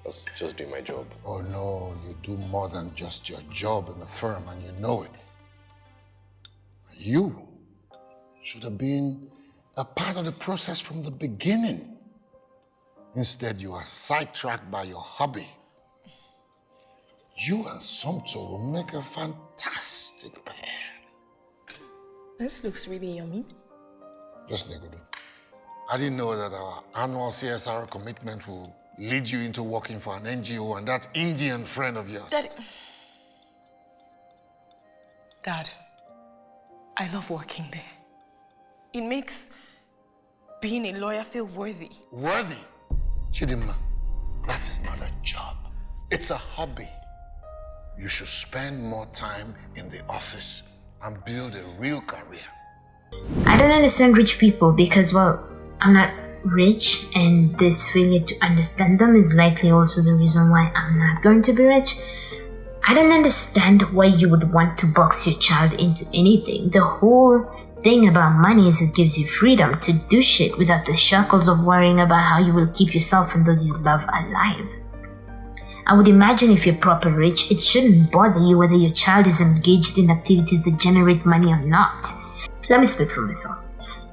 was just doing my job. Oh no, you do more than just your job in the firm and you know it. You should have been a part of the process from the beginning. Instead, you are sidetracked by your hobby. You and Somto will make a fantastic pair. This looks really yummy. Just Negudu. I didn't know that our annual CSR commitment will lead you into working for an NGO and that Indian friend of yours. Dad, I love working there. It makes being a lawyer feel worthy. Worthy? Chidimma, that is not a job. It's a hobby. You should spend more time in the office and build a real career. I don't understand rich people because, well, I'm not rich, and this failure to understand them is likely also the reason why I'm not going to be rich. I don't understand why you would want to box your child into anything. The whole thing about money is it gives you freedom to do shit without the shackles of worrying about how you will keep yourself and those you love alive. I would imagine if you're proper rich, it shouldn't bother you whether your child is engaged in activities that generate money or not. Let me speak for myself.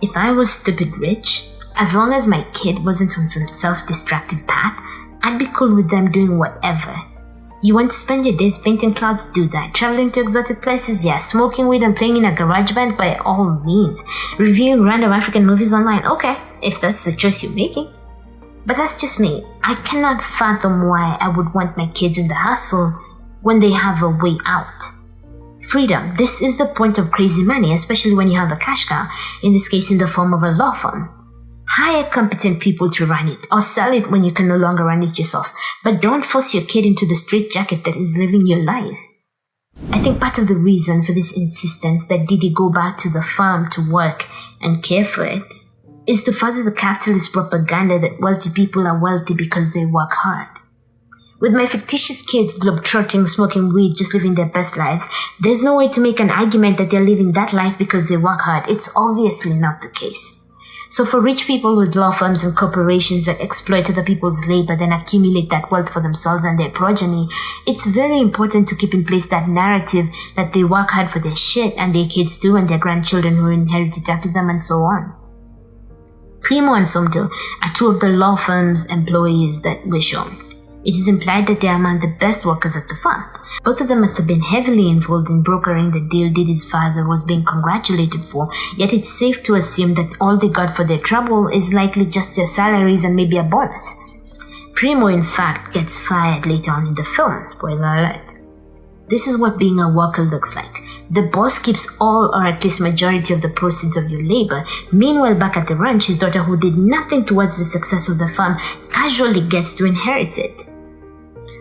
If I was stupid rich, as long as my kid wasn't on some self-destructive path, I'd be cool with them doing whatever. You want to spend your days painting clouds? Do that. Traveling to exotic places? Yeah. Smoking weed and playing in a garage band? By all means. Reviewing random African movies online? Okay, if that's the choice you're making. But that's just me. I cannot fathom why I would want my kids in the hustle when they have a way out. Freedom. This is the point of crazy money, especially when you have a cash cow, in this case in the form of a law firm. Hire competent people to run it, or sell it when you can no longer run it yourself. But don't force your kid into the straitjacket that is living your life. I think part of the reason for this insistence that Didi go back to the farm to work and care for it is to further the capitalist propaganda that wealthy people are wealthy because they work hard. With my fictitious kids globetrotting, smoking weed, just living their best lives, there's no way to make an argument that they're living that life because they work hard. It's obviously not the case. So for rich people with law firms and corporations that exploit other people's labor then accumulate that wealth for themselves and their progeny, it's very important to keep in place that narrative that they work hard for their shit and their kids too and their grandchildren who inherit it after them and so on. Primo and Somto are two of the law firm's employees that were shown. It is implied that they are among the best workers at the firm. Both of them must have been heavily involved in brokering the deal Didi's father was being congratulated for, yet it's safe to assume that all they got for their trouble is likely just their salaries and maybe a bonus. Primo, in fact, gets fired later on in the film, spoiler alert. This is what being a worker looks like. The boss keeps all or at least majority of the proceeds of your labor. Meanwhile, back at the ranch, his daughter, who did nothing towards the success of the farm, casually gets to inherit it.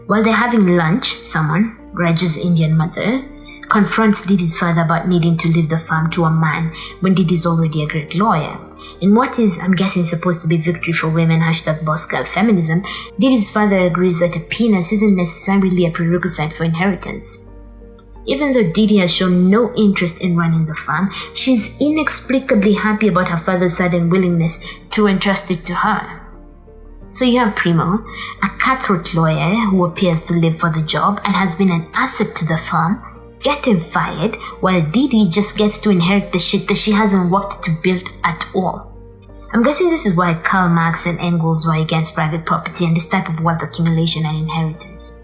While they're having lunch, someone, Raj's Indian mother, confronts Didi's father about needing to leave the farm to a man when Didi's already a great lawyer. In what is, I'm guessing, supposed to be victory for women, #boss girl feminism, Didi's father agrees that a penis isn't necessarily a prerequisite for inheritance. Even though Didi has shown no interest in running the farm, she's inexplicably happy about her father's sudden willingness to entrust it to her. So you have Primo, a cutthroat lawyer who appears to live for the job and has been an asset to the firm, getting fired, while Didi just gets to inherit the shit that she hasn't worked to build at all. I'm guessing this is why Karl Marx and Engels were against private property and this type of wealth accumulation and inheritance.